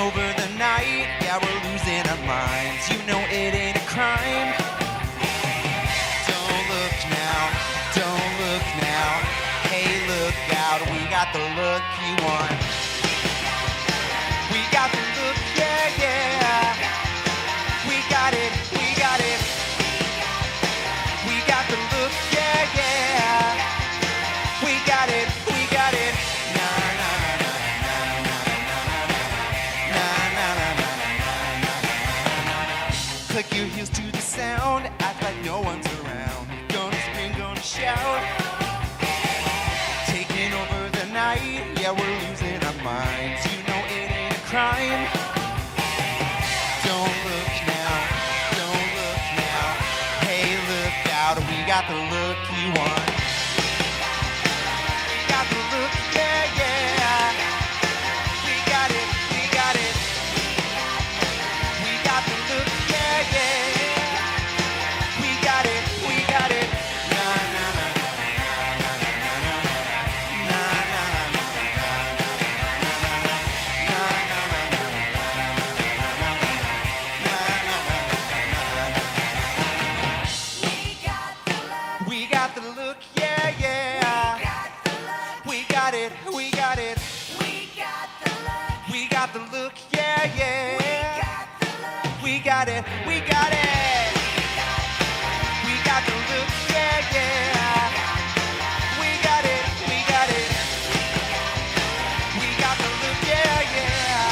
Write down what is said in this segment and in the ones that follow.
over the night, yeah, we're losing our minds. You know it ain't a crime. Don't look now, don't look now. Hey, look out, we got the look you want. We got the look, yeah, yeah. We got it, we got it. We got the look, yeah, yeah. We got it, we got it. Na na na na na na na na na na. Click your heels to the sound, act like no one's around. Gonna scream, gonna shout. Taking over the night, yeah, we're losing our minds. You know it ain't a crime. Don't look now, don't look now. Hey, look out, we got the look you want. We got the look, yeah, yeah. We got it, we got it. We got the look, yeah, yeah. We got it, we got it. Na na na na na na na na na na We got the look, yeah, yeah. We got it, we got it. We got the look, yeah, yeah. We got it, we got it. We got the look, yeah, yeah. We got it, we got it. We got the look, yeah, yeah.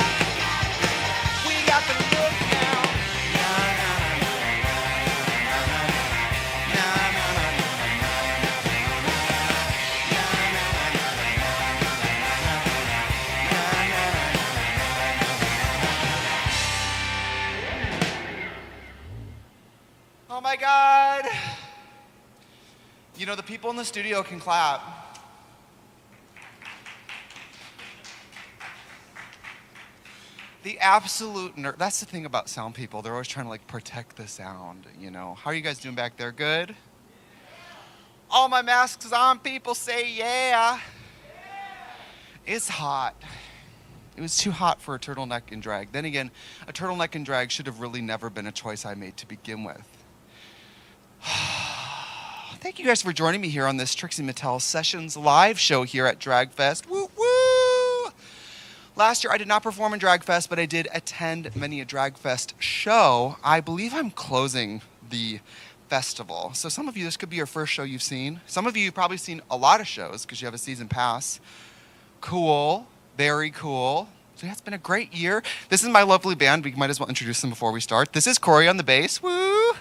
We got the look now. Na na na na na na na na. Oh my God. You know, the people in the studio can clap. The absolute that's the thing about sound people. They're always trying to like protect the sound, you know. How are you guys doing back there? Good? All my masks on, people say yeah. It's hot. It was too hot for a turtleneck and drag. Then again, a turtleneck and drag should have really never been a choice I made to begin with. Thank you guys for joining me here on this Trixie Mattel Sessions live show here at Dragfest. Woo woo! Last year I did not perform in Dragfest, but I did attend many a Dragfest show. I believe I'm closing the festival. So some of you, this could be your first show you've seen. Some of you have probably seen a lot of shows because you have a season pass. Cool, very cool. So yeah, it's been a great year. This is my lovely band. We might as well introduce them before we start. This is Corey on the bass. Woo!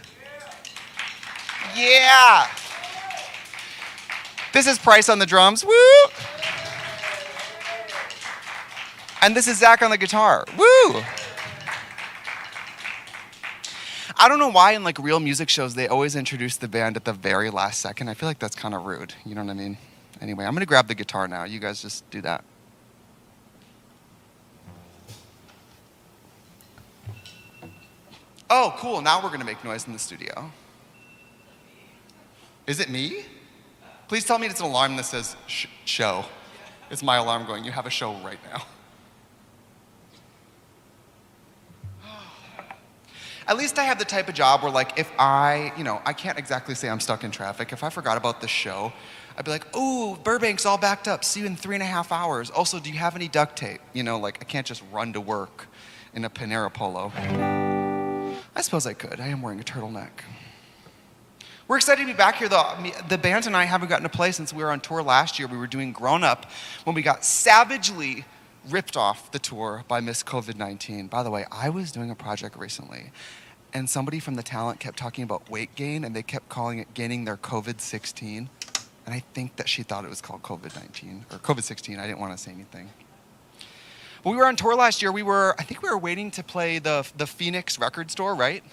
Yeah! This is Price on the drums. Woo! And this is Zach on the guitar. Woo! I don't know why in like real music shows they always introduce the band at the very last second. I feel like that's kind of rude. You know what I mean? Anyway, I'm gonna grab the guitar now. You guys just do that. Oh, cool. Now we're gonna make noise in the studio. Is it me? Please tell me it's an alarm that says show. It's my alarm going, you have a show right now. At least I have the type of job where like if I can't exactly say I'm stuck in traffic. If I forgot about the show, I'd be like, oh, Burbank's all backed up. See you in 3.5 hours. Also, do you have any duct tape? You know, like I can't just run to work in a Panera Polo. I suppose I could. I am wearing a turtleneck. We're excited to be back here, though. The band and I haven't gotten to play since we were on tour last year. We were doing Grown Up when we got savagely ripped off the tour by Miss COVID-19. By the way, I was doing a project recently, and somebody from the talent kept talking about weight gain, and they kept calling it gaining their COVID-16. And I think that she thought it was called COVID-19, or COVID-16. I didn't want to say anything. But we were on tour last year. I think we were waiting to play the Phoenix record store, right?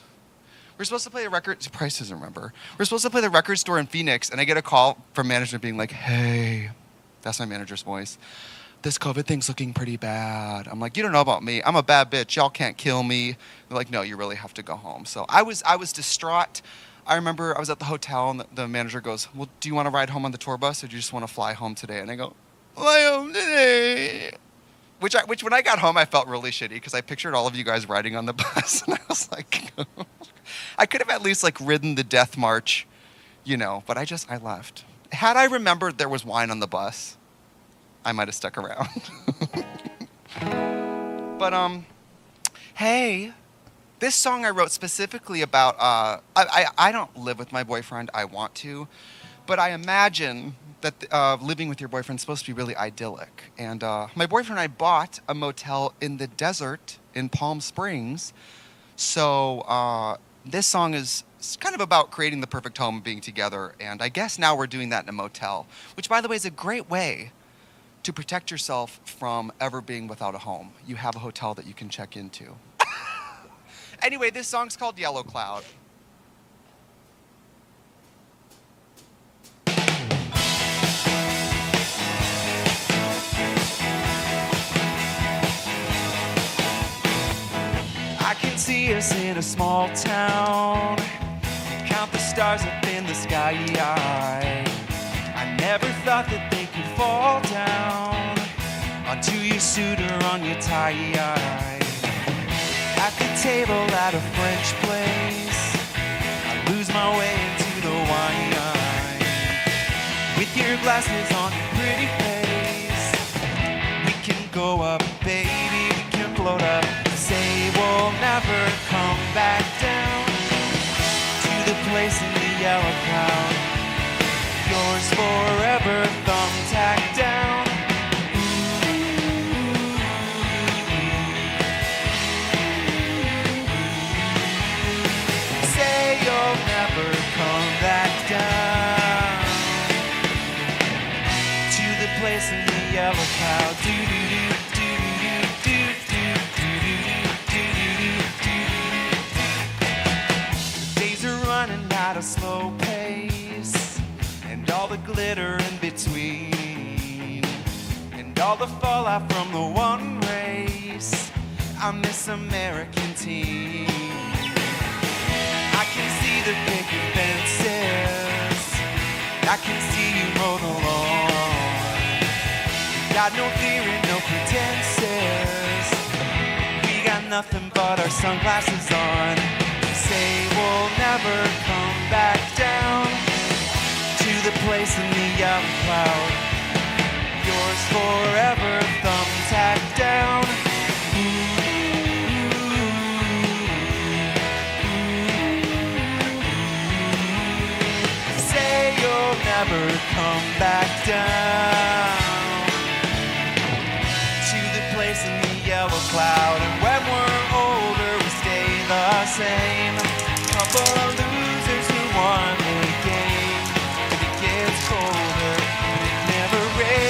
We're supposed to play a record, Price doesn't remember. We're supposed to play the record store in Phoenix, and I get a call from management being like, hey, that's my manager's voice. This COVID thing's looking pretty bad. I'm like, you don't know about me. I'm a bad bitch. Y'all can't kill me. They're like, no, you really have to go home. So I was distraught. I remember I was at the hotel, and the manager goes, well, do you want to ride home on the tour bus, or do you just want to fly home today? And I go, fly home today. Which when I got home, I felt really shitty because I pictured all of you guys riding on the bus, and I was like, I could have at least like ridden the death march, but I left. Had I remembered there was wine on the bus, I might have stuck around. But hey, this song I wrote specifically about. I don't live with my boyfriend. I want to, but I imagine that living with your boyfriend is supposed to be really idyllic. And my boyfriend and I bought a motel in the desert in Palm Springs. So this song is kind of about creating the perfect home and being together. And I guess now we're doing that in a motel, which, by the way, is a great way to protect yourself from ever being without a home. You have a hotel that you can check into. Anyway, this song's called Yellow Cloud. I can see us in a small town, count the stars up in the sky. I never thought that they could fall down onto your suit or on your tie. At the table at a French place, I lose my way into the wine. With your glasses on your pretty face, we can go up, baby, we can float up. Say we'll never come back down to the place in the yellow cloud. Yours forever, thumbtack down. Say you'll never come back down to the place in the yellow cloud. At a slow pace, and all the glitter in between, and all the fallout from the one race. I miss American team. I can see the picket fences, I can see you mow the lawn. Got no fear and no pretenses, we got nothing but our sunglasses on. Say we'll never come back down to the place in the yellow cloud. Yours forever, thumbtack down. Say you'll never come back down to the place in the yellow cloud. And when we're older, we stay the same. Couple of losers who won the game. And it gets colder, and it never rains.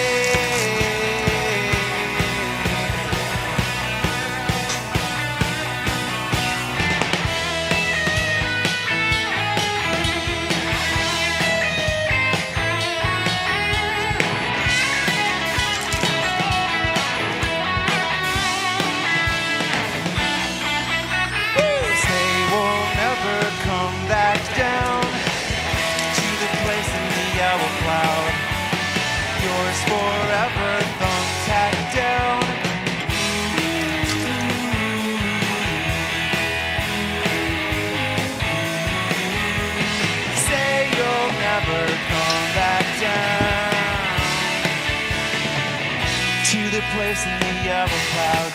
Say we'll never come back down to the place in the yellow cloud. Yours forever, thumbtack down. Say you'll never come back down to the place in the yellow cloud.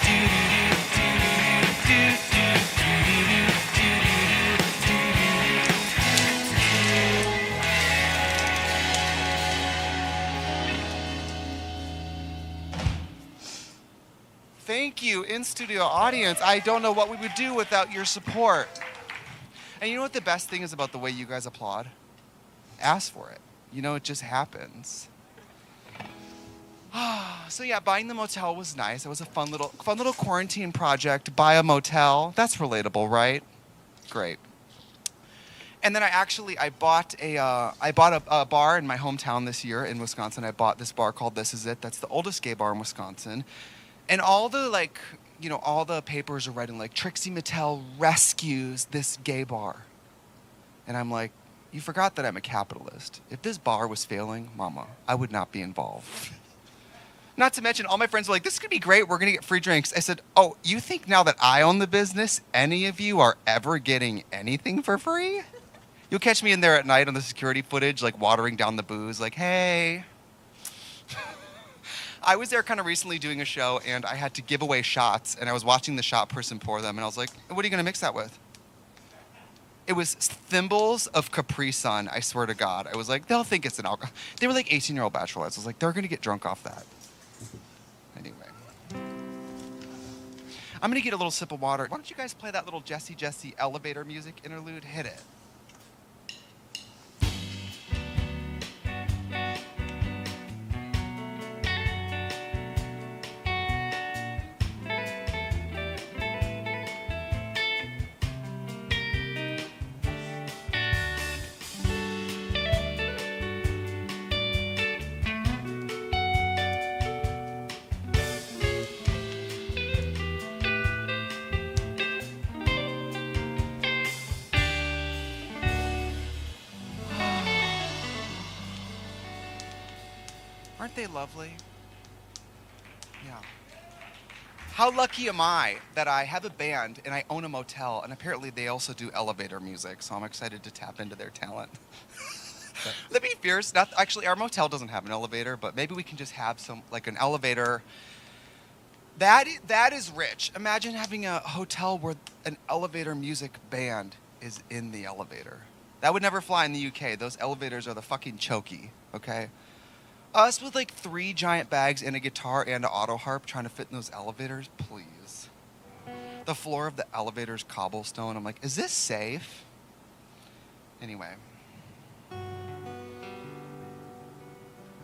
Thank you, in-studio audience. I don't know what we would do without your support. And you know what the best thing is about the way you guys applaud? Ask for it. It just happens. So yeah, buying the motel was nice. It was a fun little quarantine project. Buy a motel. That's relatable, right? Great. And then I bought a bar in my hometown this year in Wisconsin. I bought this bar called This Is It. That's the oldest gay bar in Wisconsin. And all the papers are writing like Trixie Mattel rescues this gay bar. And I'm like, you forgot that I'm a capitalist. If this bar was failing, mama, I would not be involved. Not to mention, all my friends were like, this is going to be great. We're going to get free drinks. I said, oh, you think now that I own the business, any of you are ever getting anything for free? You'll catch me in there at night on the security footage, like watering down the booze, like, hey. I was there kind of recently doing a show, and I had to give away shots, and I was watching the shot person pour them, and I was like, what are you going to mix that with? It was thimbles of Capri Sun, I swear to God. I was like, they'll think it's an alcohol. They were like 18-year-old bachelorettes. I was like, they're going to get drunk off that. Anyway. I'm going to get a little sip of water. Why don't you guys play that little Jessie Jessie elevator music interlude? Hit it. Aren't they lovely? Yeah. How lucky am I that I have a band and I own a motel, and apparently they also do elevator music, so I'm excited to tap into their talent. That'd be fierce. Actually, our motel doesn't have an elevator, but maybe we can just have some, like an elevator. That is rich. Imagine having a hotel where an elevator music band is in the elevator. That would never fly in the UK. Those elevators are the fucking chokey, okay? Us with like 3 giant bags and a guitar and an auto harp trying to fit in those elevators, please. The floor of the elevator's cobblestone. I'm like, is this safe? Anyway.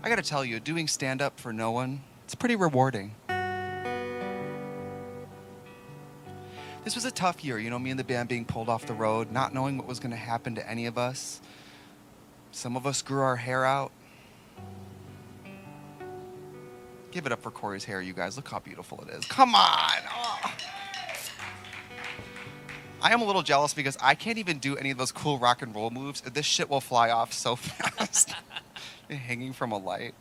I gotta tell you, doing stand-up for no one, it's pretty rewarding. This was a tough year, you know, me and the band being pulled off the road, not knowing what was gonna happen to any of us. Some of us grew our hair out. Give it up for Corey's hair, you guys. Look how beautiful it is. Come on. Oh. I am a little jealous because I can't even do any of those cool rock and roll moves. This shit will fly off so fast. Hanging from a light.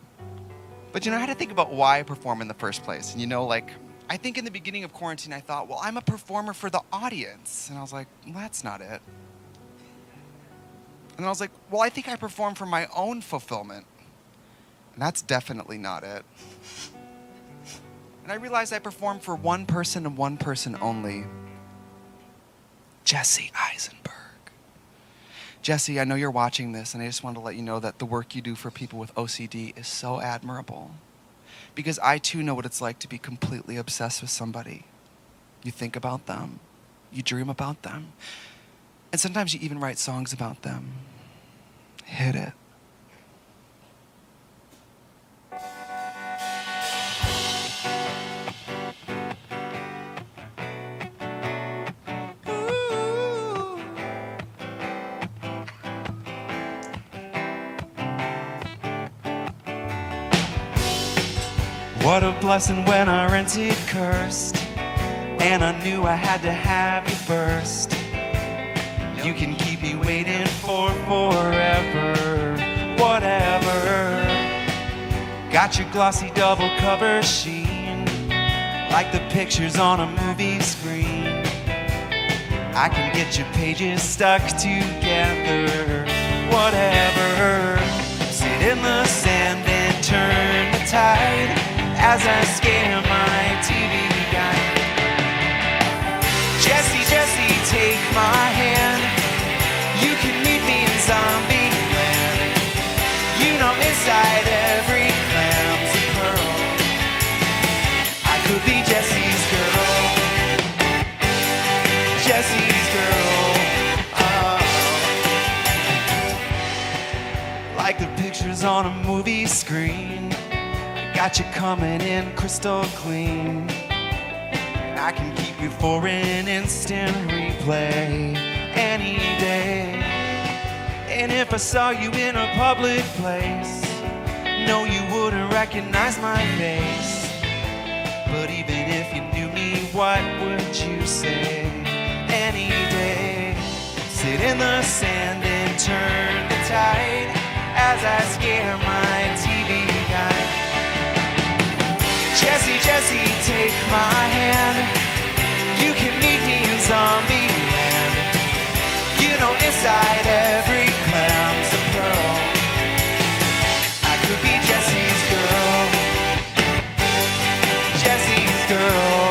But you know, I had to think about why I perform in the first place. And you know, like, I think in the beginning of quarantine, I thought, well, I'm a performer for the audience. And I was like, well, that's not it. And I was like, well, I think I perform for my own fulfillment. And that's definitely not it. And I realized I performed for one person and one person only. Jesse Eisenberg. Jesse, I know you're watching this, and I just want to let you know that the work you do for people with OCD is so admirable. Because I too know what it's like to be completely obsessed with somebody. You think about them. You dream about them. And sometimes you even write songs about them. Hit it. What a blessing when our rented cursed, and I knew I had to have you first. You can keep me waiting for forever, whatever. Got your glossy double cover sheen, like the pictures on a movie screen. I can get your pages stuck together, whatever. Sit in the sand and turn the tide as I scan my TV guide. Jesse, Jesse, take my hand. You can meet me in zombie land. You know inside every clam's a pearl. I could be Jesse's girl. Jesse's girl. Oh. Like the pictures on a movie screen. Got you coming in crystal clean. I can keep you for an instant replay any day. And if I saw you in a public place, no, you wouldn't recognize my face. But even if you knew me, what would you say? Any day. Sit in the sand and turn the tide as I scare my TV guide. Jesse, Jesse, take my hand. You can meet me in zombie land. You know inside every clam's a pearl. I could be Jesse's girl. Jesse's girl.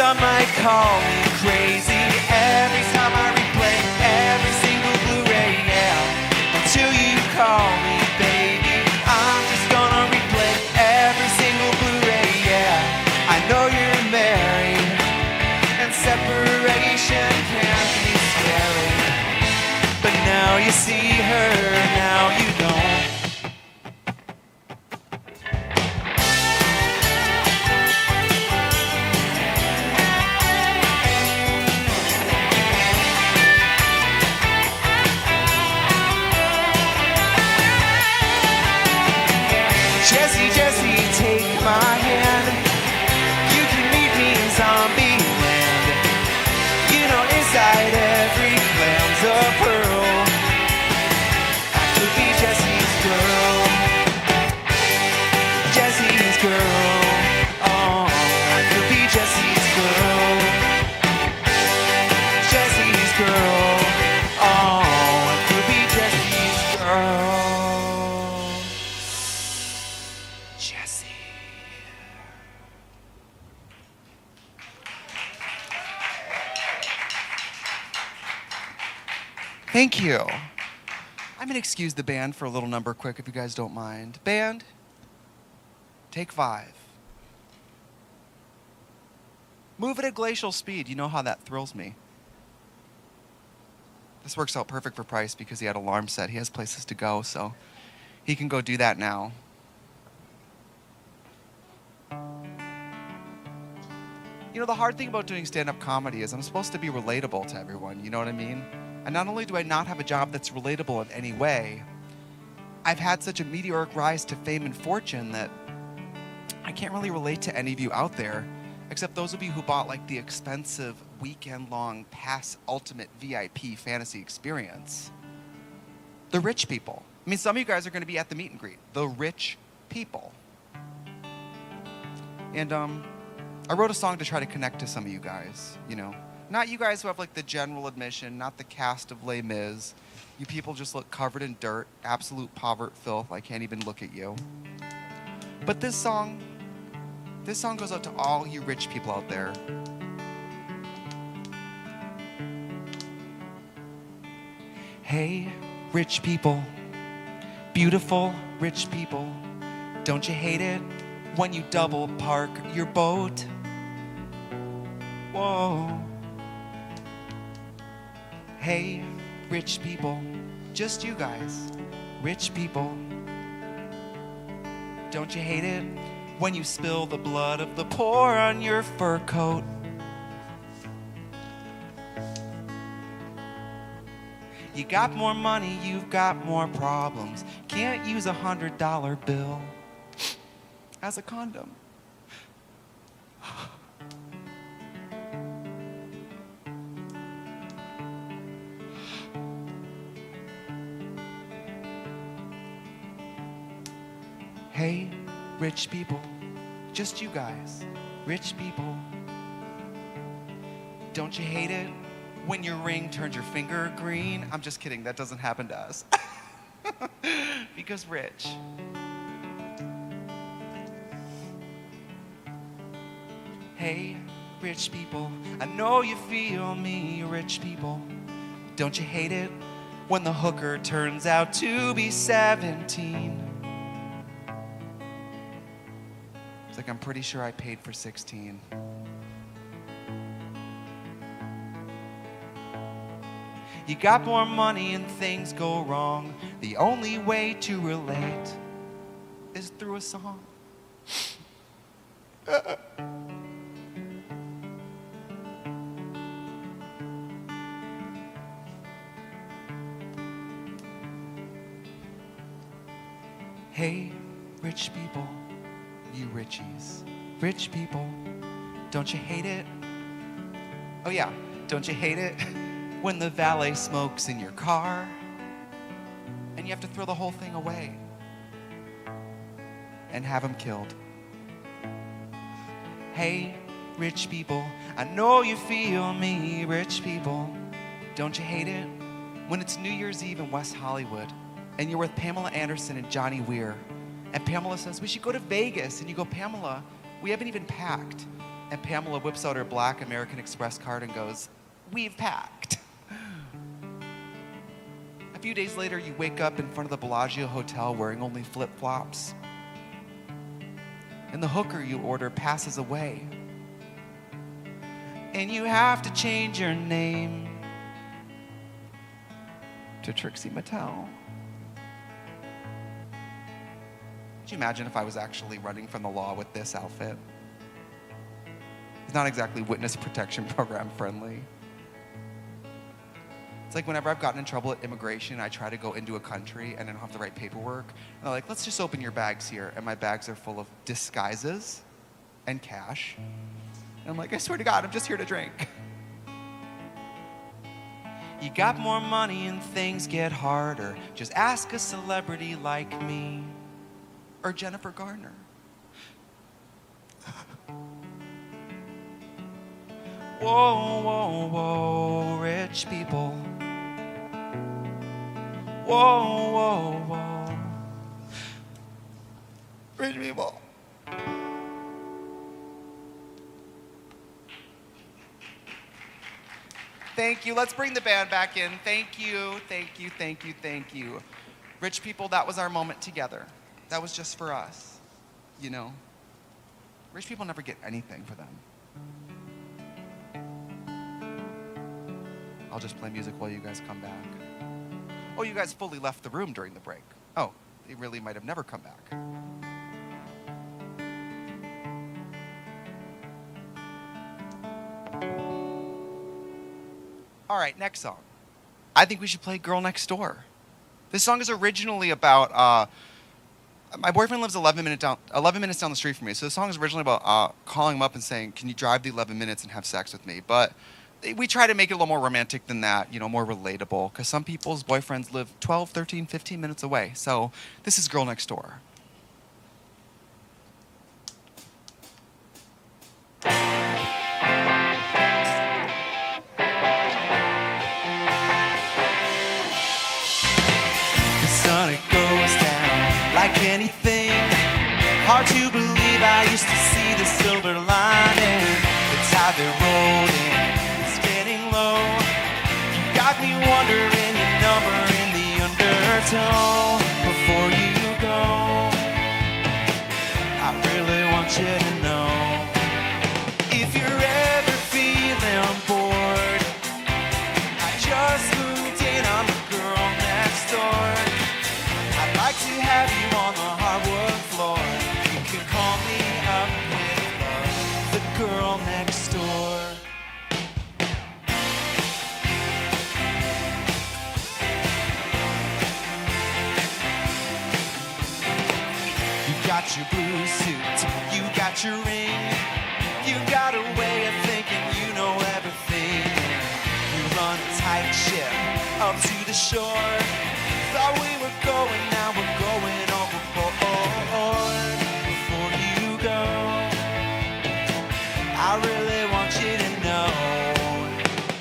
Some might call me crazy every time I replay every single Blu-ray, yeah. Until you call me baby, I'm just gonna replay every single Blu-ray, yeah. I know you're married, and separation can be scary. But now you see her, now you don't. Jesse, Jesse, take my hand. You can meet me in zombie land. You know inside every clam's a pearl. I could be Jesse's girl. Jesse's girl. Oh, I could be Jesse's girl. Jesse's girl. Oh, I could be Jesse's girl. Thank you. I'm gonna excuse the band for a little number quick if you guys don't mind. Band, take 5. Move at a glacial speed. You know how that thrills me. This works out perfect for Price because he had alarm set. He has places to go, so he can go do that now. You know, the hard thing about doing stand-up comedy is I'm supposed to be relatable to everyone, you know what I mean? And not only do I not have a job that's relatable in any way, I've had such a meteoric rise to fame and fortune that I can't really relate to any of you out there, except those of you who bought like the expensive weekend-long pass ultimate VIP fantasy experience. The rich people. I mean, some of you guys are going to be at the meet and greet. The rich people. And I wrote a song to try to connect to some of you guys, you know. Not you guys who have like the general admission, not the cast of Les Mis. You people just look covered in dirt, absolute poverty filth. I can't even look at you. But this song goes out to all you rich people out there. Hey, rich people, beautiful rich people, don't you hate it when you double park your boat? Whoa. Hey, rich people, just you guys, rich people. Don't you hate it when you spill the blood of the poor on your fur coat? You got more money, you've got more problems. Can't use $100 bill as a condom. Hey, rich people, just you guys, rich people. Don't you hate it when your ring turns your finger green? I'm just kidding, that doesn't happen to us. Because rich. Hey, rich people, I know you feel me, rich people. Don't you hate it when the hooker turns out to be 17? It's like, I'm pretty sure I paid for 16. You got more money and things go wrong. The only way to relate is through a song. Hey, rich people, you richies, rich people, don't you hate it? Oh yeah, don't you hate it when the valet smokes in your car and you have to throw the whole thing away? and have him killed. Hey, rich people, I know you feel me, rich people. Don't you hate it when it's New Year's Eve in West Hollywood and you're with Pamela Anderson and Johnny Weir, and Pamela says, we should go to Vegas, and you go, Pamela, we haven't even packed. And Pamela whips out her black American Express card and goes, we've packed. A few days later, you wake up in front of the Bellagio Hotel wearing only flip-flops. And the hooker you order passes away. And you have to change your name to Trixie Mattel. Could you imagine if I was actually running from the law with this outfit? It's not exactly witness protection program friendly. It's like whenever I've gotten in trouble at immigration, I try to go into a country and I don't have the right paperwork. And they're like, let's just open your bags here. And my bags are full of disguises and cash. And I'm like, I swear to God, I'm just here to drink. You got more money and things get harder. Just ask a celebrity like me or Jennifer Garner. Whoa, whoa, whoa, rich people. Whoa, whoa, whoa. Rich people. Thank you. Let's bring the band back in. Thank you, thank you, thank you, thank you. Rich people, that was our moment together. That was just for us, you know. Rich people never get anything for them. I'll just play music while you guys come back. Oh, you guys fully left the room during the break. Oh, they really might have never come back. All right, next song. I think we should play Girl Next Door. This song is originally about, my boyfriend lives 11 minutes down the street from me. So the song is originally about calling him up and saying, can you drive the 11 minutes and have sex with me? But we try to make it a little more romantic than that, you know, more relatable. Because some people's boyfriends live 12, 13, 15 minutes away. So this is Girl Next Door. Like anything, hard to believe I used to see the silver lining. The tide they're rolling, it's getting low. You got me wondering your number in the undertow. Before you go, I really want you to know, if you're ever feeling bored, I just moved in on the girl next door. I'd like to have you on the hardwood floor. You can call me up with love, the girl next door. You got your blue suit, you got your ring, you got a way of thinking you know everything. You run a tight ship up to the shore. Thought we were going, now we're going overboard. Before you go, I really want you to know,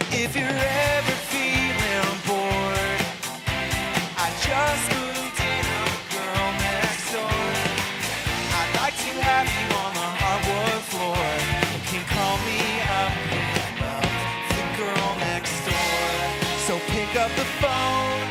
if you're ever feeling bored, I just moved in on the girl next door. I'd like to have you on the hardwood floor. You can call me up with love, the girl next door. So pick up the phone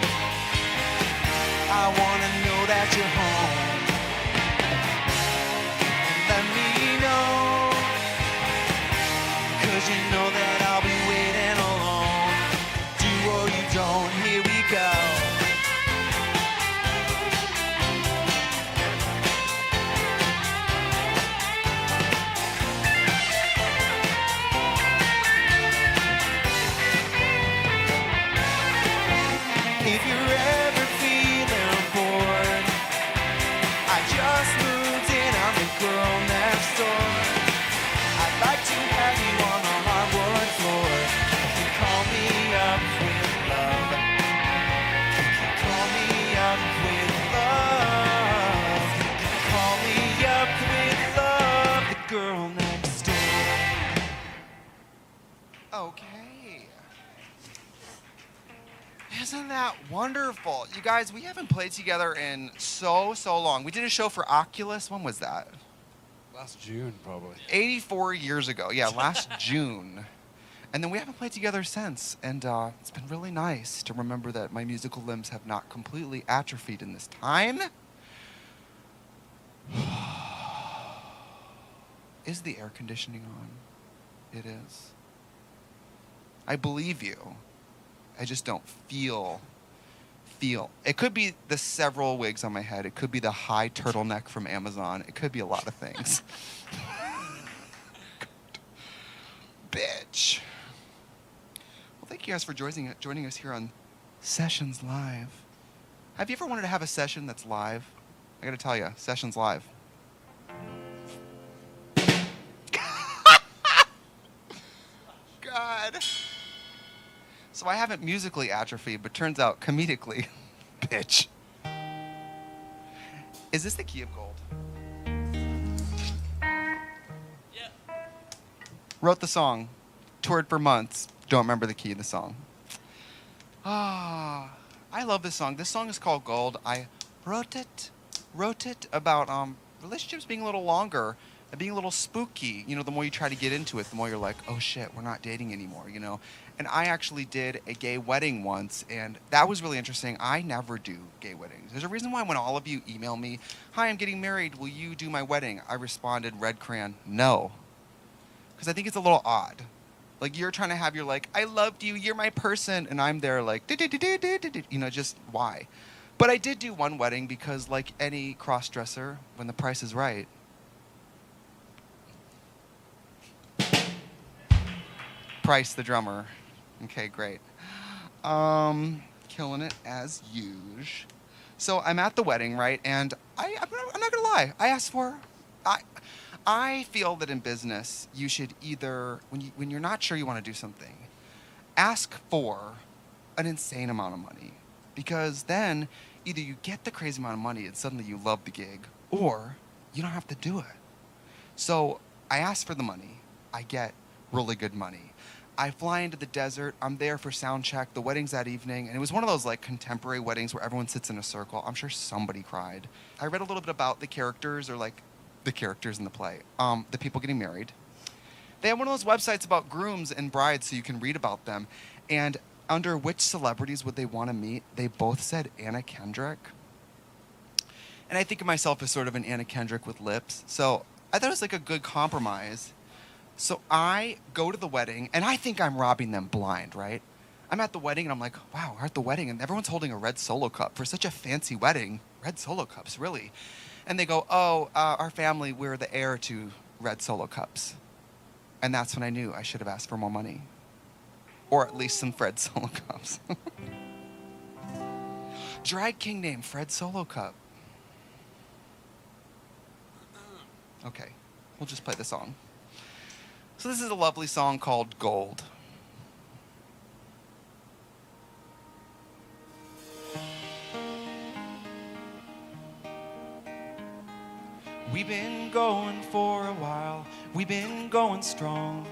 that wonderful? You guys, we haven't played together in so long. We did a show for Oculus. When was that? Last June, probably. 84 years ago. Yeah, last June. And then we haven't played together since. And it's been really nice to remember that my musical limbs have not completely atrophied in this time. Is the air conditioning on? It is. I believe you. I just don't feel. It could be the several wigs on my head. It could be the high turtleneck from Amazon. It could be a lot of things. Bitch. Well, thank you guys for joining us here on Sessions Live. Have you ever wanted to have a session that's live? I gotta tell you, Sessions Live. God. So I haven't musically atrophied, but turns out comedically, bitch. Is this the key of gold? Yeah. Wrote the song, toured for months, don't remember the key of the song. I love this song. This song is called Gold. I wrote it about relationships being a little longer and being a little spooky. You know, the more you try to get into it, the more you're like, oh shit, we're not dating anymore, you know? And I actually did a gay wedding once, and that was really interesting. I never do gay weddings. There's a reason why when all of you email me, hi, I'm getting married, will you do my wedding? I responded, red crayon, no. Because I think it's a little odd. Like, you're trying to have your, like, I loved you, you're my person, and I'm there like, you know, just why? But I did do one wedding because, like any cross-dresser, when the price is right, Price the drummer. Okay, great. Killing it as usual. So I'm at the wedding, right? And I'm not gonna lie. I asked for. I feel that in business you should either when you're not sure you want to do something, ask for an insane amount of money, because then either you get the crazy amount of money and suddenly you love the gig, or you don't have to do it. So I asked for the money. I get really good money. I fly into the desert. I'm there for sound check. The wedding's that evening. And it was one of those like contemporary weddings where everyone sits in a circle. I'm sure somebody cried. I read a little bit about the characters, or like the characters in the play, the people getting married. They have one of those websites about grooms and brides so you can read about them. And under which celebrities would they want to meet, they both said Anna Kendrick. And I think of myself as sort of an Anna Kendrick with lips. So I thought it was like a good compromise. So I go to the wedding, and I think I'm robbing them blind, right? I'm at the wedding, and I'm like, wow, we're at the wedding, and everyone's holding a red Solo cup. For such a fancy wedding, red Solo cups, really? And they go, oh, our family, we're the heir to red Solo cups. And that's when I knew I should have asked for more money. Or at least some Fred Solo cups. Drag king name, Fred Solo cup. Okay, we'll just play the song. So this is a lovely song called Gold. We've been going for a while, we've been going strong.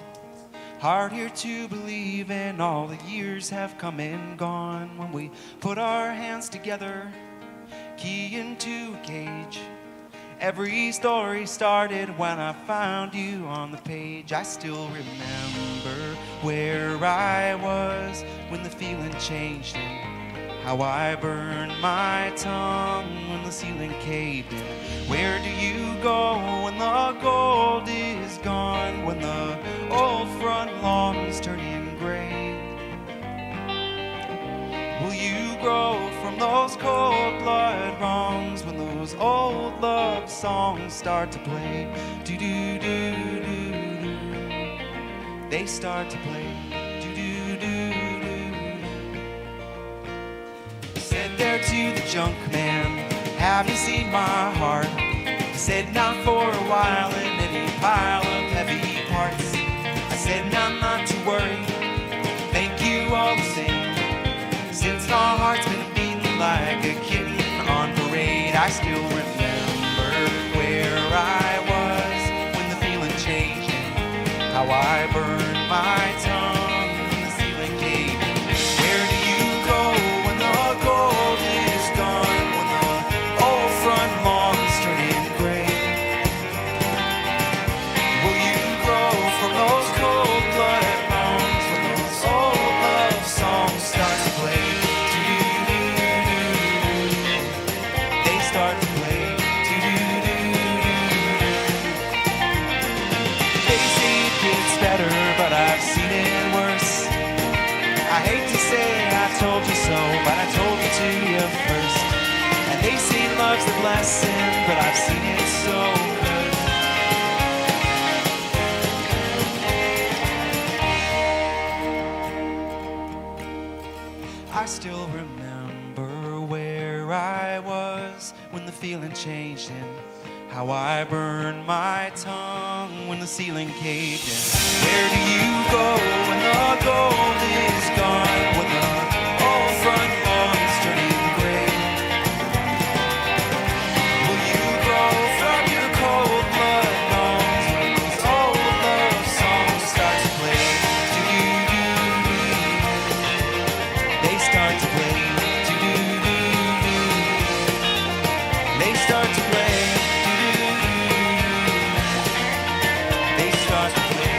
Hard here to believe, and all the years have come and gone. When we put our hands together, key into a cage. Every story started when I found you on the page. I still remember where I was when the feeling changed, and how I burned my tongue when the ceiling caved in. Where do you go when the gold is gone, when the old front lawn's turning gray? Will you grow from those cold blood wrongs when those old love songs start to play? Do-do-do-do-do. They start to play. Do-do-do-do-do. Said there to the junk man, have you seen my heart? He said not for a while in any pile of heavy parts. I said now not to worry, thank you all the same. Since our heart's been beating like a kitten on parade, I still remember where I was when the feeling changed, and how I burned my tongue when the ceiling caved in. Where do you go when the I've seen it so good. I still remember where I was when the feeling changed and how I burned my tongue when the ceiling caved in. Where do you go when the gold is gone, when the old front lawn's turning gray? Will you grow from your cold blood lungs when those old love songs start to play? They start to play. They start to play. They start to play.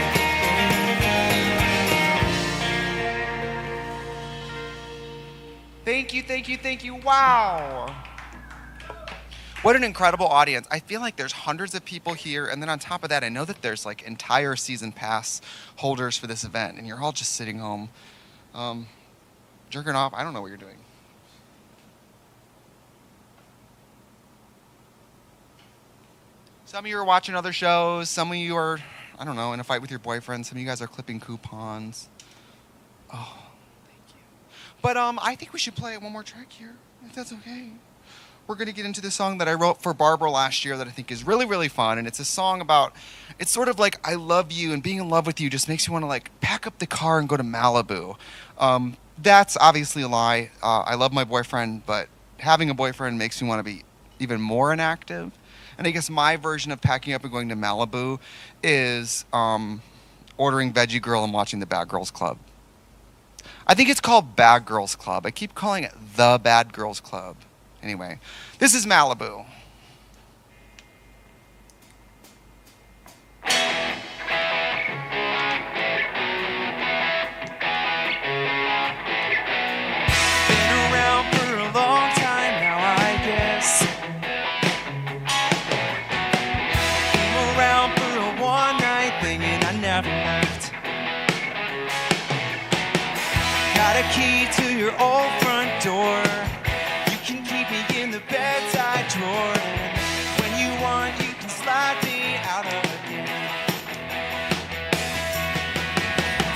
Thank you, thank you, thank you. Wow. What an incredible audience. I feel like there's hundreds of people here, and then on top of that, I know that there's like entire season pass holders for this event, and you're all just sitting home, jerking off. I don't know what you're doing. Some of you are watching other shows. Some of you are, I don't know, in a fight with your boyfriend. Some of you guys are clipping coupons. Oh, thank you. But I think we should play one more track here, if that's okay. We're going to get into the song that I wrote for Barbara last year that I think is really, really fun. And it's a song about, it's sort of like I love you, and being in love with you just makes you want to like pack up the car and go to Malibu. That's obviously a lie. I love my boyfriend, but having a boyfriend makes me want to be even more inactive. And I guess my version of packing up and going to Malibu is ordering Veggie Girl and watching the Bad Girls Club. I think it's called Bad Girls Club. I keep calling it the Bad Girls Club. Anyway, this is Malibu. Been around for a long time now, I guess. Came around for a one-night thing and I never left. Got a key to your old front door. You can keep me in the bedside drawer, and when you want, you can slide me out again.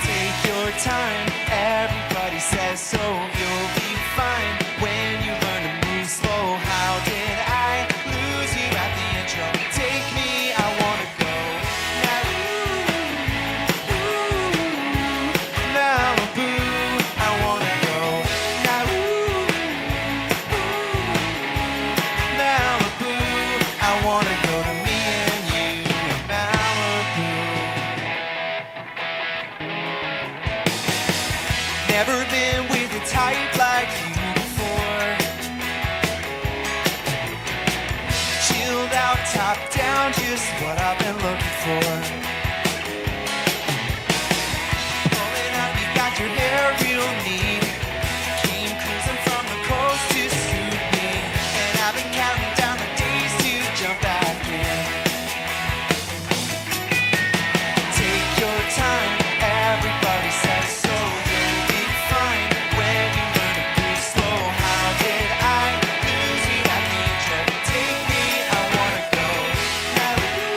Take your time, everybody says so. You'll be fine when you learn to move slow. How did I lose you at the intro? Take me, I wanna go. Malibu, I wanna go. Malibu, I wanna go to me and you in Malibu. Never been with a type like you before. Chilled out, top down, just what I've been looking for. Pulling up, you got your hair real neat. Came cruising from the coast to suit me, and I've been counting down the days to jump back in. Take your time, everybody says so. You'll be fine when you learn to move slow. How did I lose you at the intro? Take me, I wanna go. Malibu,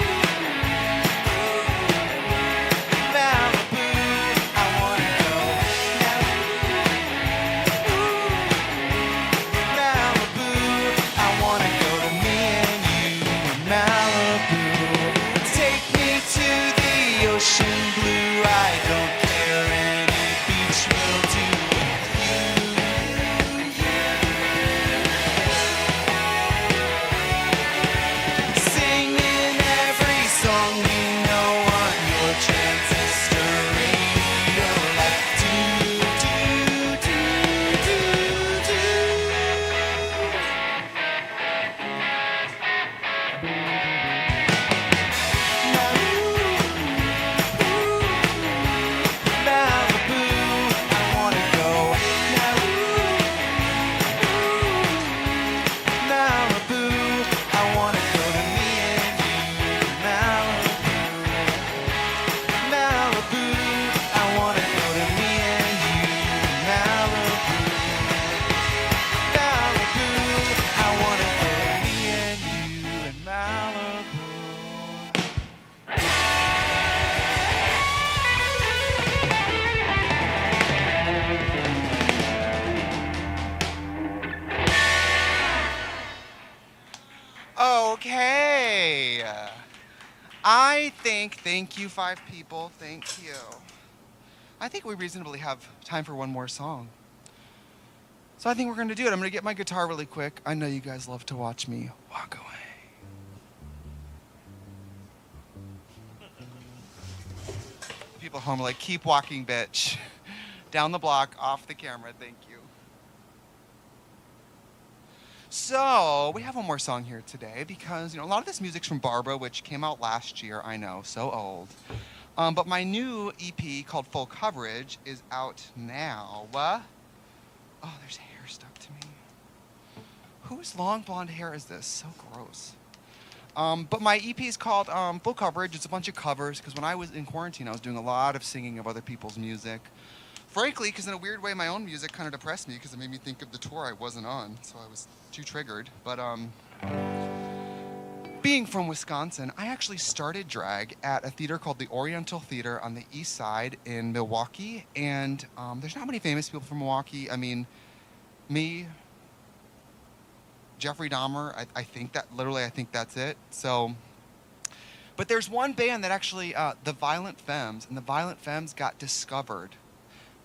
Thank you, 5 people. Thank you. I think we reasonably have time for one more song. So I think we're going to do it. I'm going to get my guitar really quick. I know you guys love to watch me walk away. People home are like, keep walking, bitch. Down the block, off the camera. Thank you. So we have one more song here today because, a lot of this music's from Barbara, which came out last year. I know, so old. But my new EP called Full Coverage is out now. Oh, there's hair stuck to me. Whose long blonde hair is this? So gross. But my EP is called Full Coverage. It's a bunch of covers because when I was in quarantine, I was doing a lot of singing of other people's music. Frankly, because in a weird way, my own music kind of depressed me because it made me think of the tour I wasn't on, so I was too triggered. But being from Wisconsin, I actually started drag at a theater called the Oriental Theater on the east side in Milwaukee, and there's not many famous people from Milwaukee. I mean, me, Jeffrey Dahmer, I think that's it. So, but there's one band that actually, the Violent Femmes, and the Violent Femmes got discovered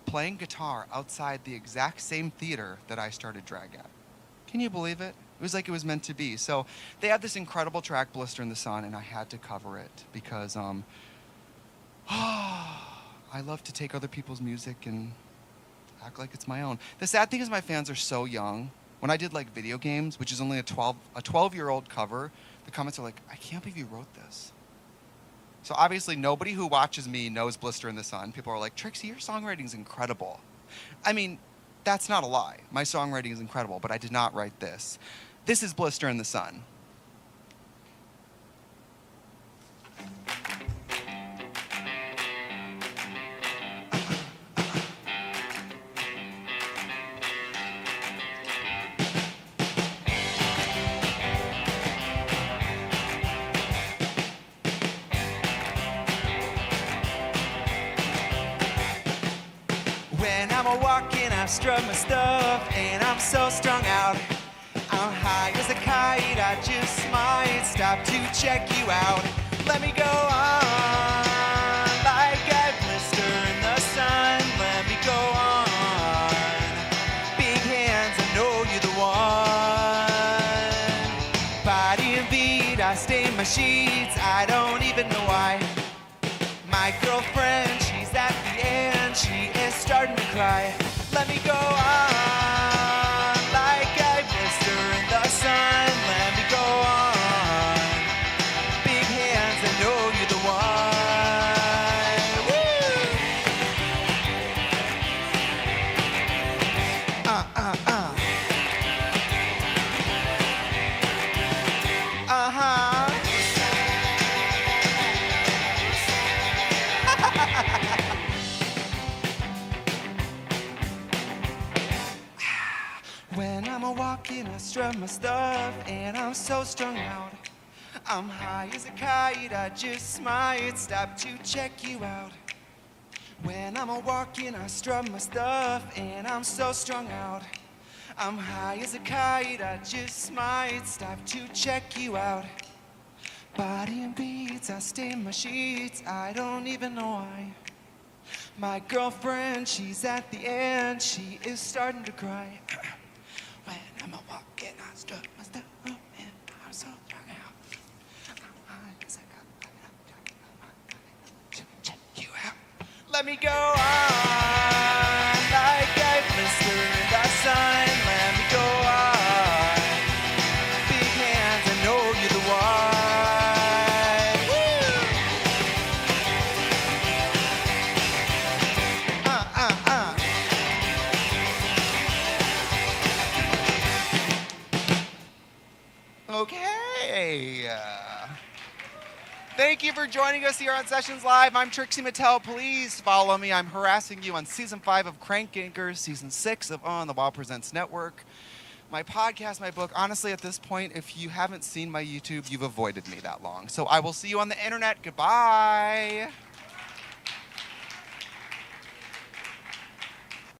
playing guitar outside the exact same theater that I started drag at. Can you believe it? It was like it was meant to be. So they had this incredible track, Blister in the Sun, and I had to cover it because I love to take other people's music and act like it's my own. The sad thing is my fans are so young. When I did like video games, which is only a 12-year-old cover, the comments are like, I can't believe you wrote this. So obviously nobody who watches me knows Blister in the Sun. People are like, Trixie, your songwriting's incredible. I mean, that's not a lie. My songwriting is incredible, but I did not write this. This is Blister in the Sun. When I'm walking, I strut my stuff, and I'm so strung out. I'm high as a kite, I just might stop to check you out. Let me go on, like I blister in the sun. Let me go on, big hands, I know you're the one. Body and beat, I stain my sheets, I don't even know why. My girlfriend, she's at the end, she is starting to cry. Let me go on, like I blister in the sun. Let me go on, big hands, I know you're the one. Woo! Uh-huh. When I'm walking, I strut my stuff, and I'm so strung out. I'm high as a kite, I just might stop to check you out. When I'm walking, I strut my stuff, and I'm so strung out. I'm high as a kite, I just might stop to check you out. Body and beats, I stain my sheets, I don't even know why. My girlfriend, she's at the end, she is starting to cry. When I'm walking, I strut my stuff, and I'm so strung out. Check you out. Let me go on, like I blister in the sun. Let me go on, big hands, I know you're the one. Woo! Okay. Thank you for joining us here on Sessions Live. I'm Trixie Mattel. Please follow me. I'm harassing you on Season 5 of Crank Yankers, Season 6 of On the Wall Presents Network. My podcast, my book. Honestly, at this point, if you haven't seen my YouTube, you've avoided me that long. So I will see you on the internet. Goodbye.